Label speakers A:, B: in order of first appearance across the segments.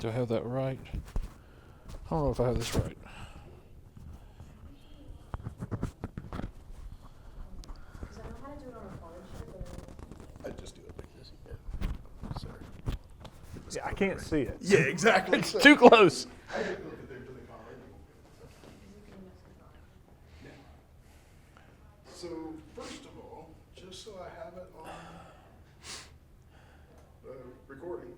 A: Do I have that right? I don't know if I have this right.
B: Because I know how to do it on a card sheet, but
C: I just do it like this. Yeah. Sorry.
D: Yeah, I can't see it.
C: Yeah, exactly.
D: It's too close.
C: I didn't look at there to the collar. So first of all, just so I have it on recording,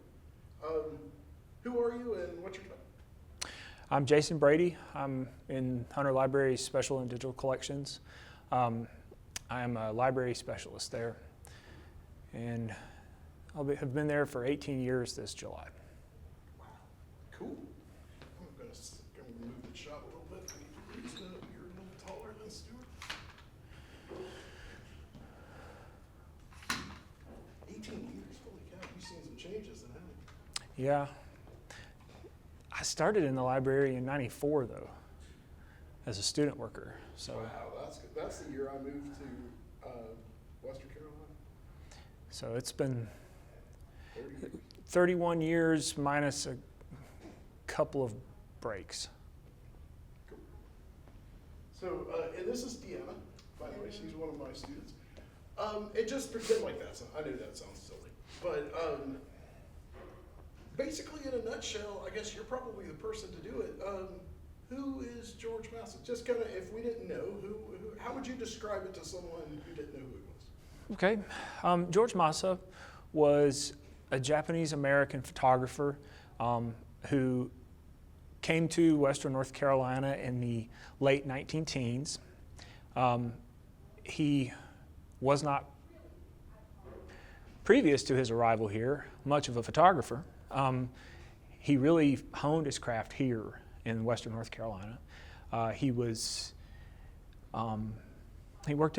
C: who are you and what's your job?
D: I'm Jason Brady. I'm in Hunter Library's Special and Digital Collections. I'm a library specialist there, and have been there for 18 years this July.
C: Wow, cool. I'm gonna move the shot a little bit. You're a little taller than Stuart. 18 years, holy cow! You've seen some changes, then, haven't you?
D: Yeah. I started in the library in '94 though, as a student worker. So.
C: Wow, that's the year I moved to Western Carolina.
D: So it's been
C: 30 years.
D: 31 years minus a couple of breaks.
C: Cool. So, and this is Deanna, by the way, she's one of my students. And just pretend like that. I know that sounds silly, but basically, in a nutshell, I guess you're probably the person to do it. Who is George Massa? Just kind of, if we didn't know, how would you describe it to someone who didn't know who he was?
D: Okay. George Massa was a Japanese-American photographer who came to Western North Carolina in the late 19-teens. He was not, previous to his arrival here, much of a photographer. He really honed his craft here in Western North Carolina. He worked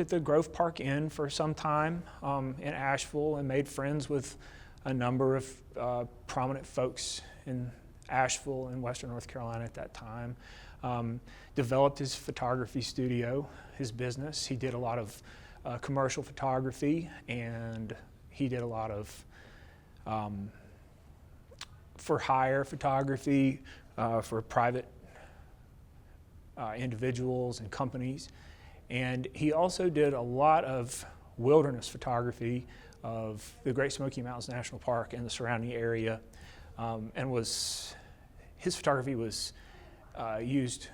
D: at the Grove Park Inn for some time in Asheville and made friends with a number of prominent folks in Asheville and Western North Carolina at that time. Developed his photography studio, his business. He did a lot of commercial photography, and he did a lot of for hire photography for private individuals and companies. And he also did a lot of wilderness photography of the Great Smoky Mountains National Park and the surrounding area, and his photography was used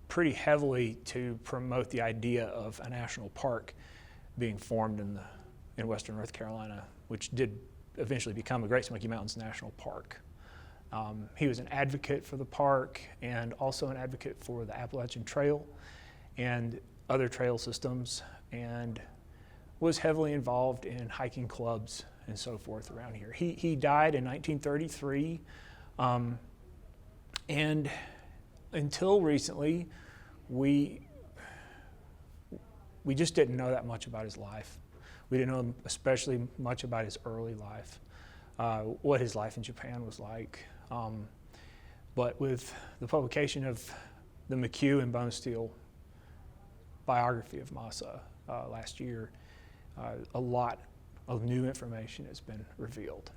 D: pretty heavily to promote the idea of a national park being formed in Western North Carolina, which did eventually become the Great Smoky Mountains National Park. He was an advocate for the park and also an advocate for the Appalachian Trail and other trail systems, and was heavily involved in hiking clubs and so forth around here. He died in 1933, and until recently, we just didn't know that much about his life. We didn't know especially much about his early life, what his life in Japan was like. But with the publication of the McHugh and Bonesteel biography of Massa last year, a lot of new information has been revealed.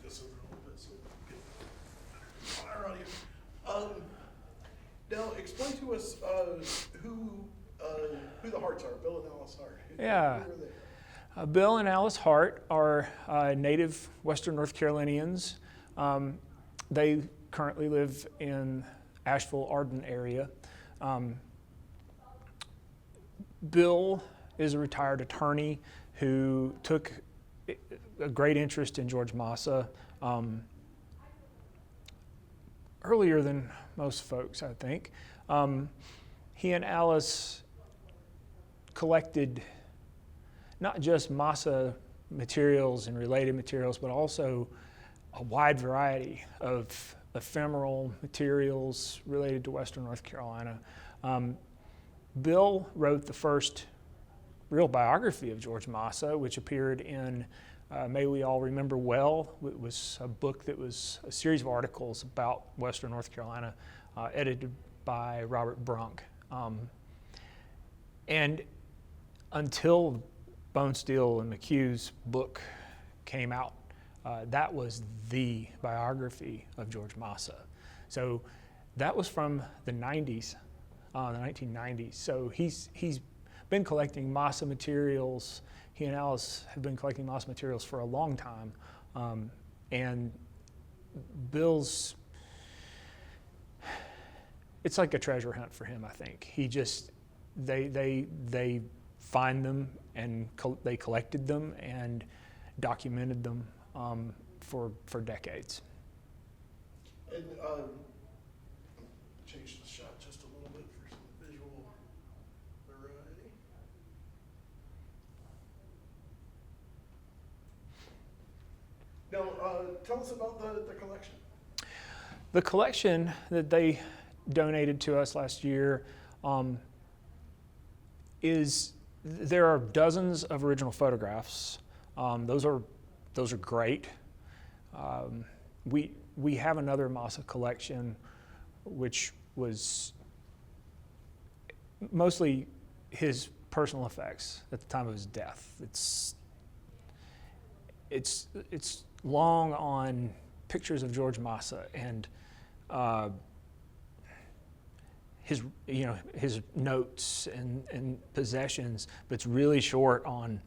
C: This over a little bit so we can get fire on you. Now, explain to us who the Harts are, Bill and Alice Hart.
D: Yeah.
C: Who are they?
D: Bill and Alice Hart are native Western North Carolinians. They currently live in Asheville-Arden area. Bill is a retired attorney who took a great interest in George Massa earlier than most folks, I think. He and Alice collected not just Massa materials and related materials, but also a wide variety of ephemeral materials related to Western North Carolina. Bill wrote the first real biography of George Massa, which appeared in May We All Remember Well. It was a book that was a series of articles about Western North Carolina, edited by Robert Brunk. And until Bonesteel and McHugh's book came out that was the biography of George Massa. So that was from the 90s, the 1990s. So he's been collecting Massa materials. He and Alice have been collecting Massa materials for a long time. And Bill's, it's like a treasure hunt for him, I think. He just, they find them and they collected them and documented them for decades.
C: And change the shot just a little bit for some visual variety. Now, tell us about the collection.
D: The collection that they donated to us last year there are dozens of original photographs. Those are great. We have another Massa collection, which was mostly his personal effects at the time of his death. It's long on pictures of George Massa and his notes and possessions, but it's really short on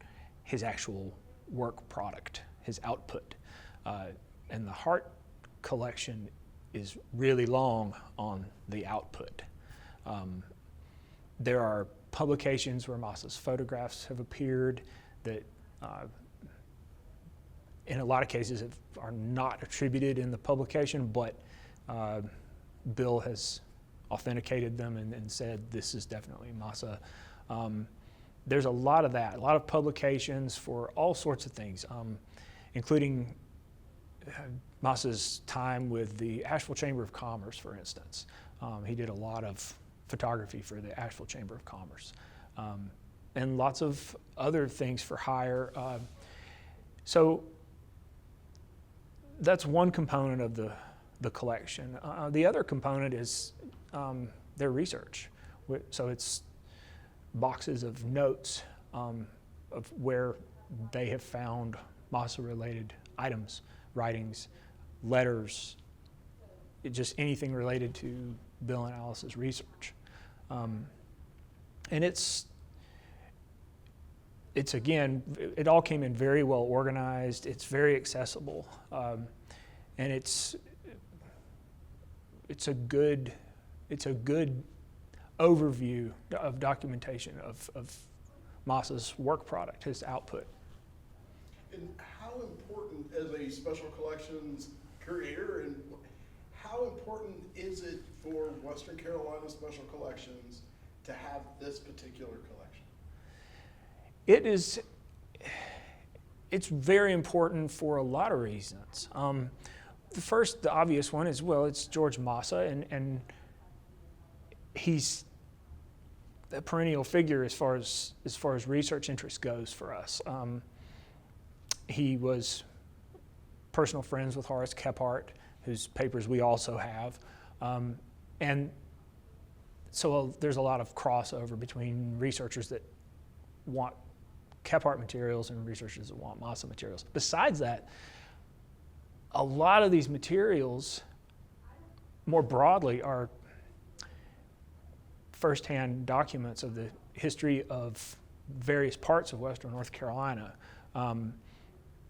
D: his actual work product, his output. And the Hart collection is really long on the output. There are publications where Massa's photographs have appeared that in a lot of cases are not attributed in the publication, but Bill has authenticated them and said this is definitely Massa. There's a lot of that, a lot of publications for all sorts of things, including Massa's time with the Asheville Chamber of Commerce, for instance. He did a lot of photography for the Asheville Chamber of Commerce, and lots of other things for hire. So that's one component of the collection. The other component is their research. So it's boxes of notes of where they have found Massa-related items, writings, letters, just anything related to Bill and Alice's research. And it's again, it all came in very well organized. It's very accessible, and it's a good overview of documentation of Massa's work product, his output.
C: And how important as a special collections curator, and how important is it for Western Carolina Special Collections to have this particular collection?
D: It's very important for a lot of reasons. The obvious one is, well, it's George Massa, and he's a perennial figure as far as research interest goes for us. He was personal friends with Horace Kephart, whose papers we also have, and so there's a lot of crossover between researchers that want Kephart materials and researchers that want Massa materials. Besides that, a lot of these materials, more broadly, are firsthand documents of the history of various parts of Western North Carolina.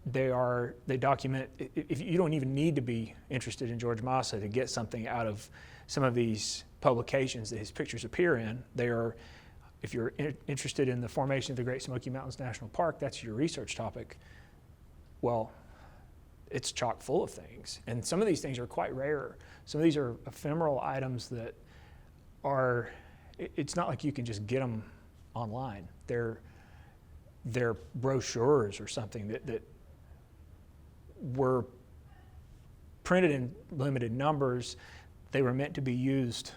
D: They document, if you don't even need to be interested in George Massa to get something out of some of these publications that his pictures appear in. If you're interested in the formation of the Great Smoky Mountains National Park, that's your research topic. Well, it's chock full of things. And some of these things are quite rare. Some of these are ephemeral items that are, it's not like you can just get them online. They're brochures or something that were printed in limited numbers. They were meant to be used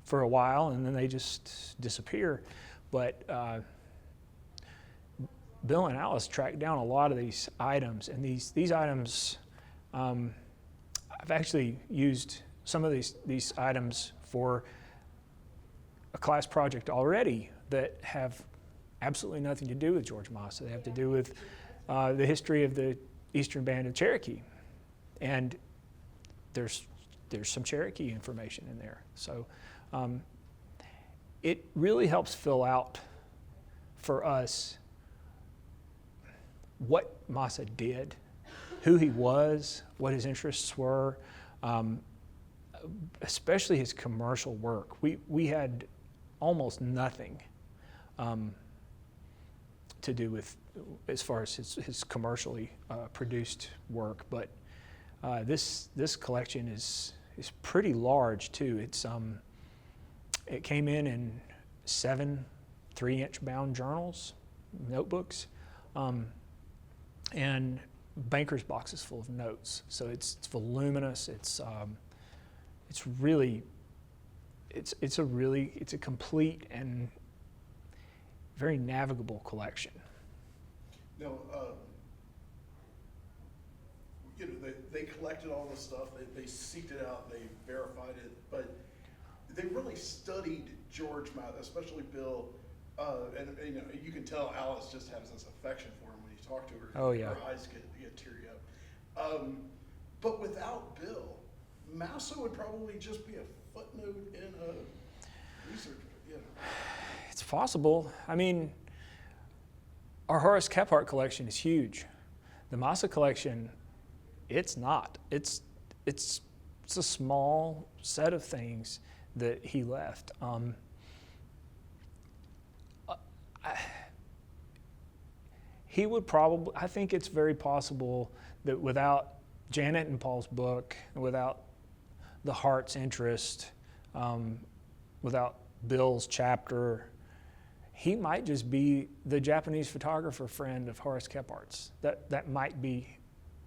D: for a while and then they just disappear. But Bill and Alice tracked down a lot of these items, and these items, I've actually used some of these items for a class project already that have absolutely nothing to do with George Massa. They have to do with the history of the Eastern Band of Cherokee, and there's some Cherokee information in there. So it really helps fill out for us what Massa did, who he was, what his interests were, especially his commercial work. We had almost nothing to do with as far as his commercially produced work, but this collection is pretty large too. It came in 7 3-inch bound journals, notebooks, and banker's boxes full of notes. So it's voluminous. It's a complete and very navigable collection.
C: Now, they collected all this stuff. They seeked it out. They verified it, but they really studied George Massa, especially Bill. And you can tell Alice just has this affection for him when you talk to her.
D: Oh yeah.
C: Her eyes get teary up. But without Bill, Massa would probably just be a footnote in a research.
D: It's possible. I mean, our Horace Kephart collection is huge. The Massa collection, it's not. It's a small set of things that he left. He would probably, I think it's very possible that without Janet and Paul's book, and without the Hart's interest, without Bill's chapter, he might just be the Japanese photographer friend of Horace Kephart's. That might be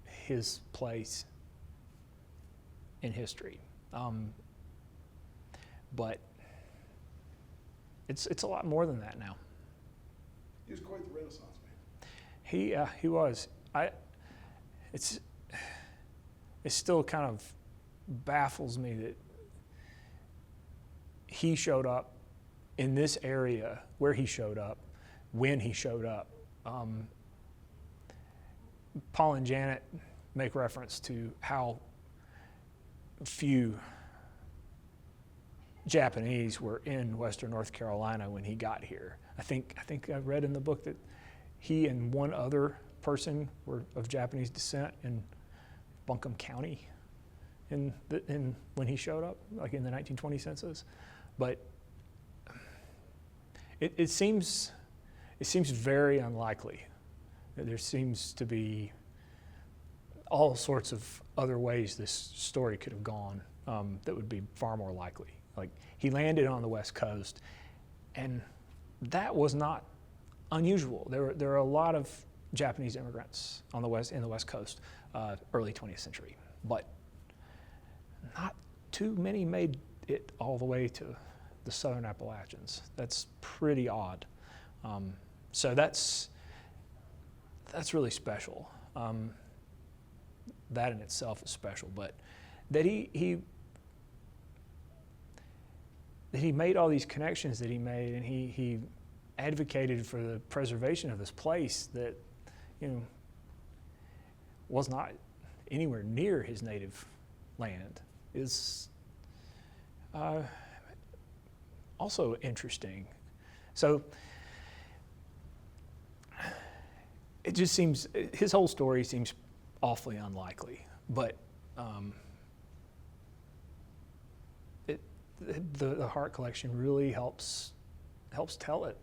D: his place in history. But it's a lot more than that now.
C: He was quite the Renaissance man.
D: He was. It still kind of baffles me that he showed up in this area where he showed up, when he showed up. Paul and Janet make reference to how few Japanese were in Western North Carolina when he got here. I think I read in the book that he and one other person were of Japanese descent in Buncombe County when he showed up, like in the 1920 census. But it seems very unlikely. There seems to be all sorts of other ways this story could have gone that would be far more likely. Like, he landed on the West Coast, and that was not unusual. There are a lot of Japanese immigrants in the West Coast, early 20th century, but not too many made it all the way to the Southern Appalachians. That's pretty odd. So that's really special. That in itself is special, but that he made all these connections that he made, and he advocated for the preservation of this place that, was not anywhere near his native land, is also interesting. So it just seems, his whole story seems awfully unlikely, but the Hart collection really helps tell it.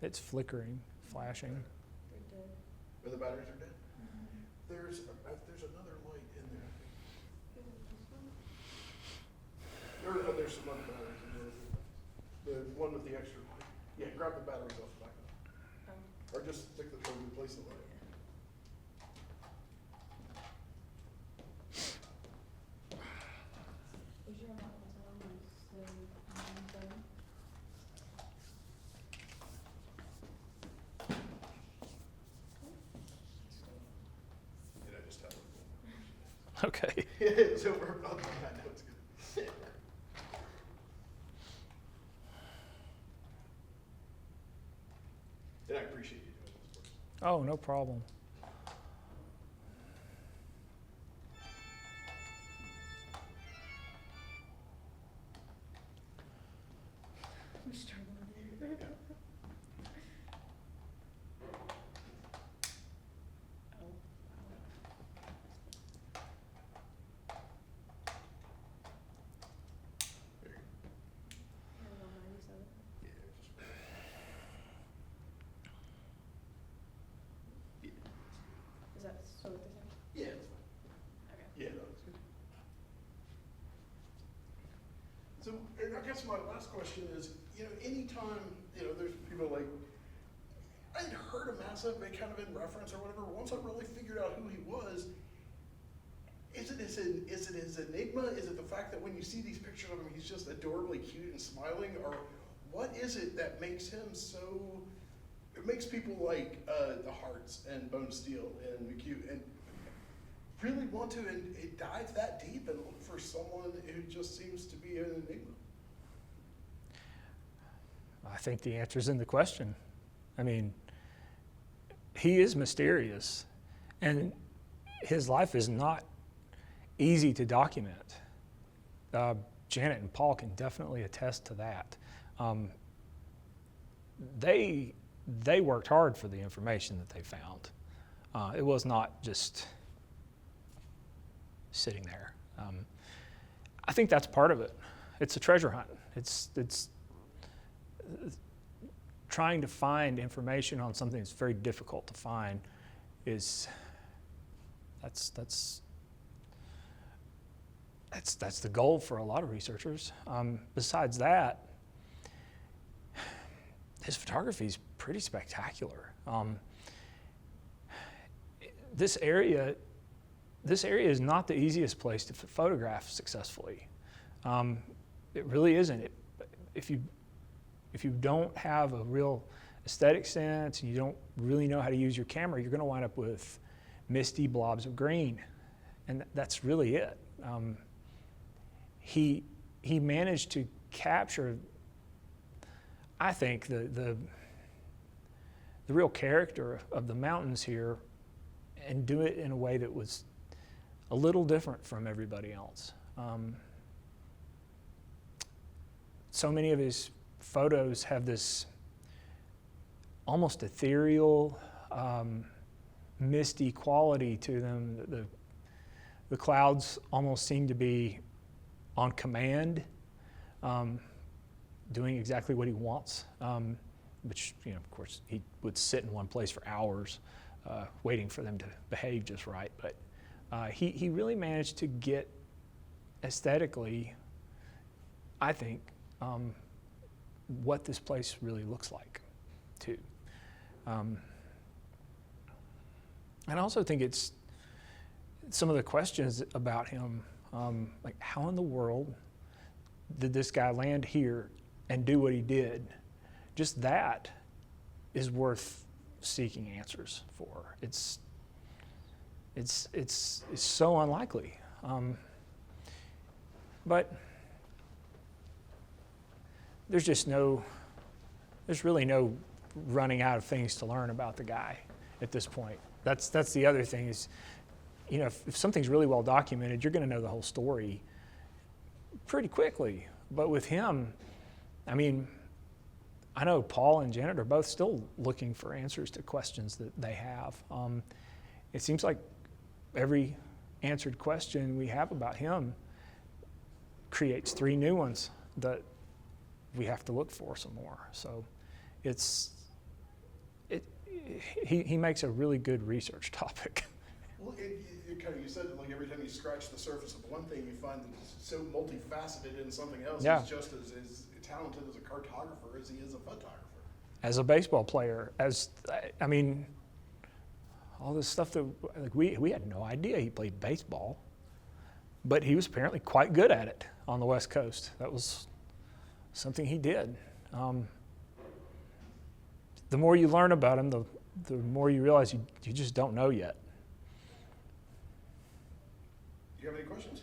D: It's flickering, flashing.
C: Or the batteries are dead? There's another light in there, I think. There's some other batteries in there. The one with the extra light. Yeah, grab the batteries off the back of it. Or just stick or replace the light.
B: Is your amount of time still done?
C: And I just have it.
D: Okay.
C: So we're up on that. That's good. And I appreciate you doing this work.
D: Oh, no problem.
B: I'm struggling here. Oh,
C: There you go.
B: 97.
C: Yeah, just. Yeah.
B: Is that so what they're saying?
C: Yeah, that's fine.
B: Okay.
C: Yeah, no, that's good. So, and I guess my last question is, anytime, there's people like, I'd heard of Massa, but kind of in reference or whatever, once I really figured out who he was, is it his enigma? Is it the fact that when you see these pictures of him, he's just adorably cute and smiling? Or what is it that makes him so, it makes people like the Hearts and Bone Steel and McHugh and really want to dive that deep and look for someone who just seems to be an enigma?
D: I think the answer is in the question. I mean, he is mysterious, and his life is not easy to document. Janet and Paul can definitely attest to that. They worked hard for the information that they found. It was not just sitting there. I think that's part of it. It's a treasure hunt. It's trying to find information on something that's very difficult to find. That's the goal for a lot of researchers. Besides that, his photography is pretty spectacular. This area is not the easiest place to photograph successfully. It really isn't. If you don't have a real aesthetic sense and you don't really know how to use your camera, you're going to wind up with misty blobs of green, and that's really it. He managed to capture, I think, the real character of the mountains here, and do it in a way that was a little different from everybody else. So many of his photos have this almost ethereal, misty quality to them. The clouds almost seem to be on command, doing exactly what he wants, which, of course, he would sit in one place for hours waiting for them to behave just right. But he really managed to get aesthetically, I think, what this place really looks like, too. And I also think it's some of the questions about him, like how in the world did this guy land here and do what he did? Just that is worth seeking answers for. It's so unlikely. But there's really no running out of things to learn about the guy at this point. That's the other thing is, if something's really well documented, you're going to know the whole story pretty quickly. But with him, I mean, I know Paul and Janet are both still looking for answers to questions that they have. It seems like every answered question we have about him creates 3 new ones that we have to look for some more. So he makes a really good research topic.
C: Well, you said that, like, every time you scratch the surface of one thing, you find that he's so multifaceted in something else.
D: Yeah.
C: He's just as talented as a cartographer as he is a photographer.
D: As a baseball player, all this stuff that we had no idea he played baseball, but he was apparently quite good at it on the West Coast. That was something he did. The more you learn about him, the more you realize you just don't know yet.
C: Do you have any questions?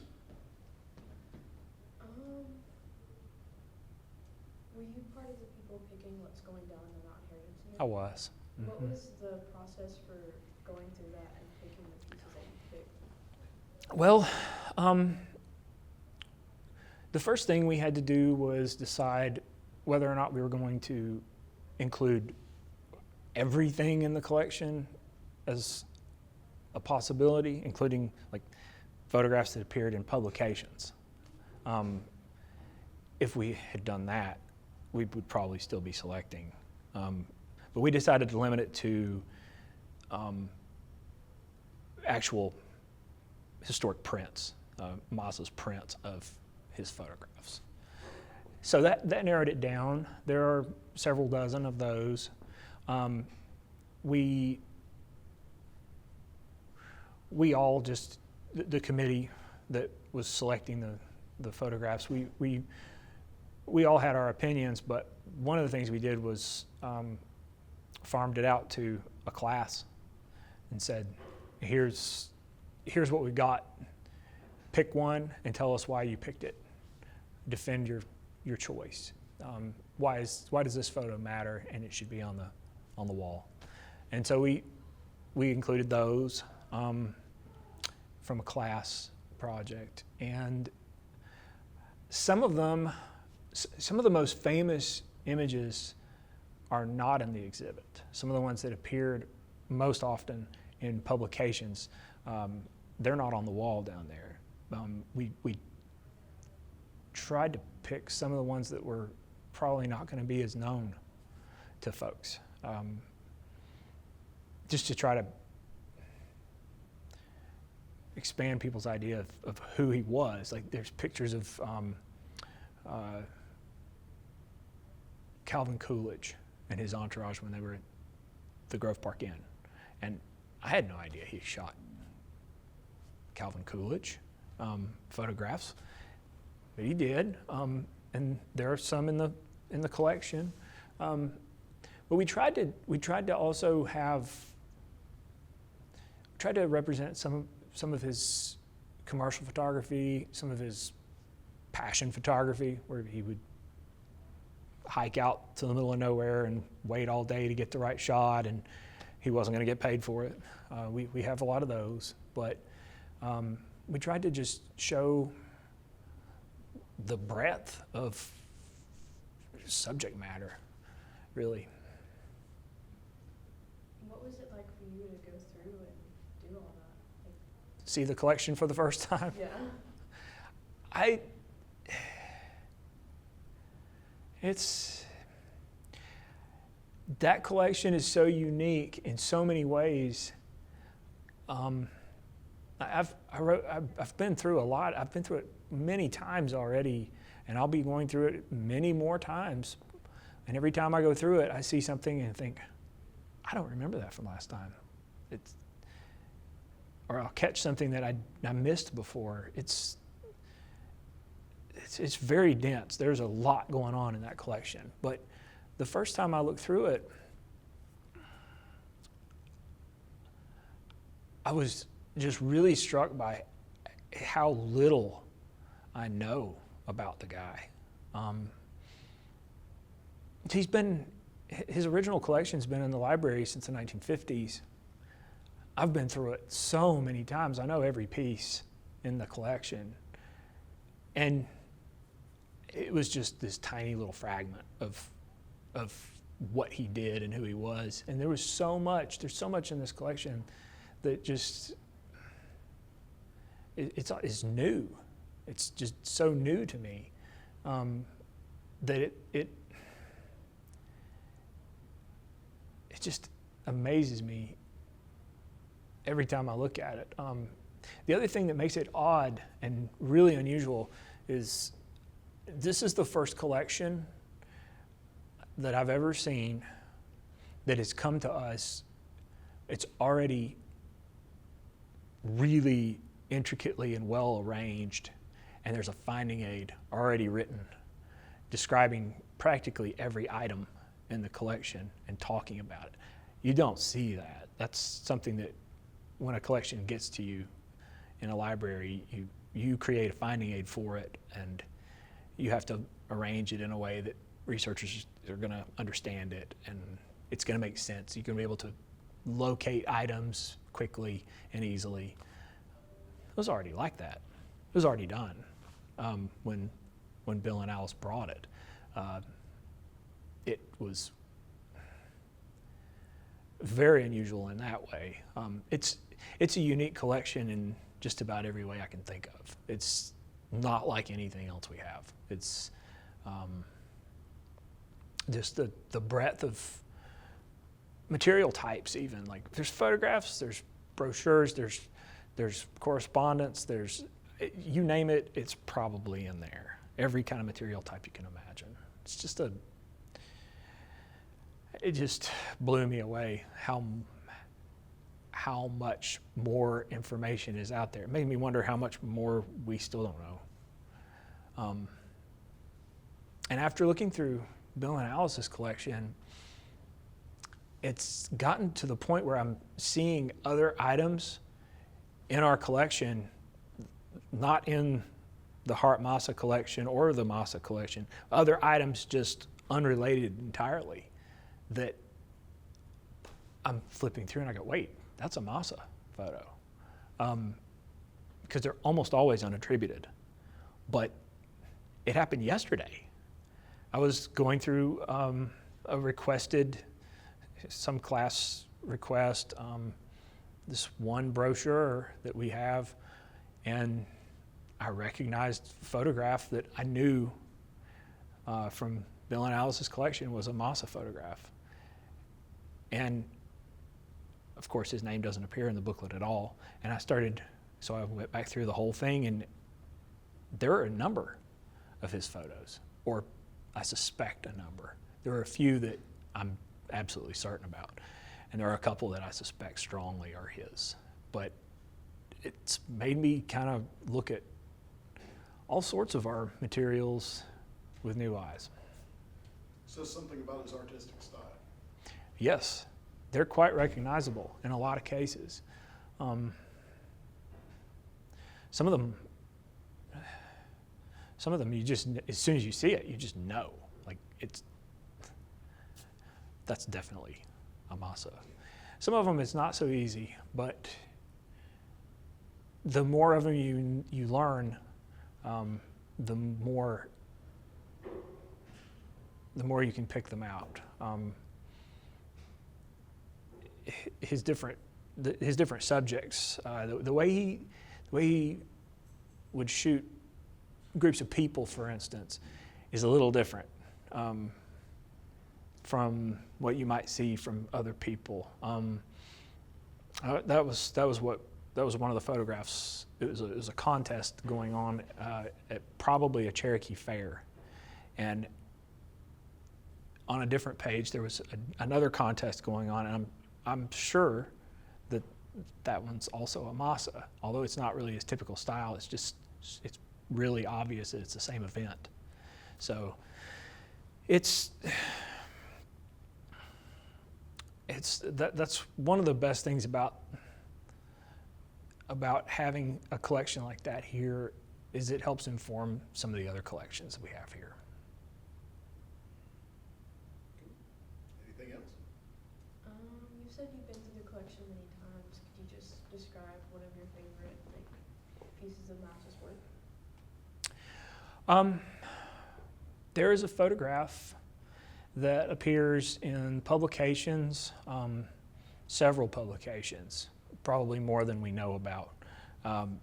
B: Were you part of the people picking what's going down in the Mount Heritage Museum?
D: I was.
B: What
D: Mhm.
B: was the process for going through that and picking the pieces that you picked?
D: Well, the first thing we had to do was decide whether or not we were going to include everything in the collection as a possibility, including like photographs that appeared in publications. If we had done that, we would probably still be selecting. But we decided to limit it to actual historic prints, Mazza's prints of his photographs. So that narrowed it down. There are several dozen of those. We all just, the committee that was selecting the photographs, we all had our opinions, but one of the things we did was farmed it out to a class and said, here's what we got. Pick one and tell us why you picked it. Defend your choice. Why does this photo matter, and it should be on the wall? And so we included those from a class project, and some of the most famous images are not in the exhibit. Some of the ones that appeared most often in publications, they're not on the wall down there. We tried to pick some of the ones that were probably not going to be as known to folks, just to try to expand people's idea of who he was. Like there's pictures of Calvin Coolidge and his entourage when they were at the Grove Park Inn, and I had no idea he shot Calvin Coolidge photographs, but he did, and there are some in the collection. But we tried to also tried to represent some of his commercial photography, some of his passion photography, where he would hike out to the middle of nowhere and wait all day to get the right shot, and he wasn't going to get paid for it. We have a lot of those, but we tried to just show the breadth of subject matter, really.
B: What was it like for you to go through and do all that? Like,
D: See the collection for the first time.
B: yeah.
D: That collection is so unique in so many ways. I've been through a lot. I've been through it many times already, and I'll be going through it many more times. And every time I go through it, I see something and think, I don't remember that from last time. Or I'll catch something that I missed before. It's very dense. There's a lot going on in that collection. But the first time I looked through it, I was just really struck by how little I know about the guy. His original collection's been in the library since the 1950s. I've been through it so many times. I know every piece in the collection. And it was just this tiny little fragment of what he did and who he was. And there's so much in this collection that just, it's new. It's just so new to me that it just amazes me every time I look at it. The other thing that makes it odd and really unusual is this is the first collection that I've ever seen that has come to us. It's already really intricately and well arranged, and there's a finding aid already written describing practically every item in the collection and talking about it. You don't see that. That's something that when a collection gets to you in a library, you create a finding aid for it, and you have to arrange it in a way that researchers are going to understand it, and it's going to make sense. You're going to be able to locate items quickly and easily. It was already like that. It was already done when Bill and Alice brought it. It was very unusual in that way. It's a unique collection in just about every way I can think of. It's not like anything else we have. It's just the breadth of material types even. Like there's photographs, there's brochures, there's correspondence, there's, you name it, it's probably in there. Every kind of material type you can imagine. It's just it just blew me away how much more information is out there. It made me wonder how much more we still don't know. And after looking through Bill and Alice's collection, it's gotten to the point where I'm seeing other items in our collection, not in the Hart Massa collection or the Massa collection, other items just unrelated entirely, that I'm flipping through and I go, wait, that's a Massa photo. Because they're almost always unattributed. But it happened yesterday. I was going through some class request, this one brochure that we have, and I recognized a photograph that I knew from Bill and Alice's collection was a Massa photograph. And of course his name doesn't appear in the booklet at all. And so I went back through the whole thing, and there are a number of his photos, or I suspect a number. There are a few that I'm absolutely certain about, and there are a couple that I suspect strongly are his. But it's made me kind of look at all sorts of our materials with new eyes.
C: So something about his artistic style.
D: Yes, they're quite recognizable in a lot of cases. Some of them, you just, as soon as you see it, you just know. Like, that's definitely a Massa. Some of them it's not so easy, but the more of them you learn, the more you can pick them out. His different subjects, the way he would shoot groups of people, for instance, is a little different from what you might see from other people. That was one of the photographs. It was a contest going on at probably a Cherokee fair, and on a different page there was another contest going on, and I'm sure that one's also a Massa, although it's not really his typical style. It's really obvious that it's the same event. So that's one of the best things about having a collection like that here, is it helps inform some of the other collections that we have here.
C: Anything else?
B: You said you've been through the collection many times. Could you just describe one of your favorite pieces of Massa's work?
D: There is a photograph that appears in publications, several publications, probably more than we know about. And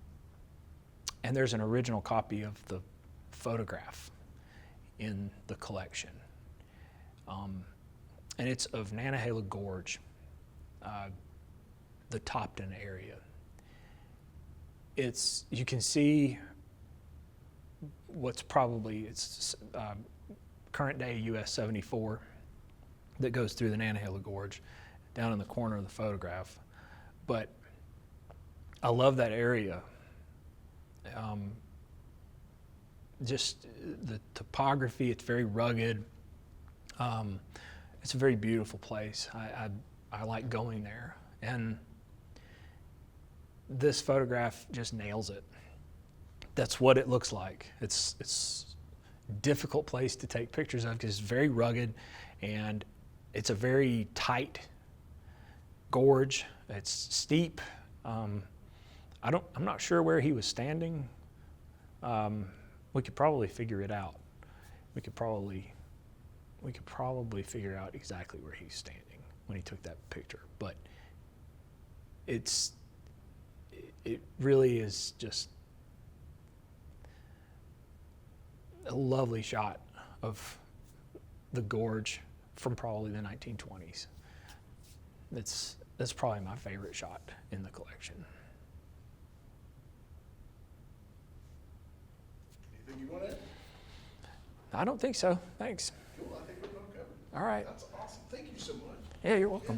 D: there's an original copy of the photograph in the collection. And it's of Nantahala Gorge, the Topton area. You can see what's probably, current day US 74 that goes through the Nantahala Gorge down in the corner of the photograph. But I love that area. Just the topography, it's very rugged. It's a very beautiful place. I like going there. And this photograph just nails it. That's what it looks like. It's a difficult place to take pictures of because it's very rugged, and It's a very tight gorge. It's steep. I'm not sure where he was standing. We could probably figure it out. We could probably figure out exactly where he's standing when he took that picture. But it really is just a lovely shot of the gorge from probably the 1920s. That's probably my favorite shot in the collection.
C: Anything you want to add?
D: I don't think so. Thanks.
C: Cool, I think we're all covered.
D: All right.
C: That's awesome. Thank you so much.
D: Yeah, you're welcome.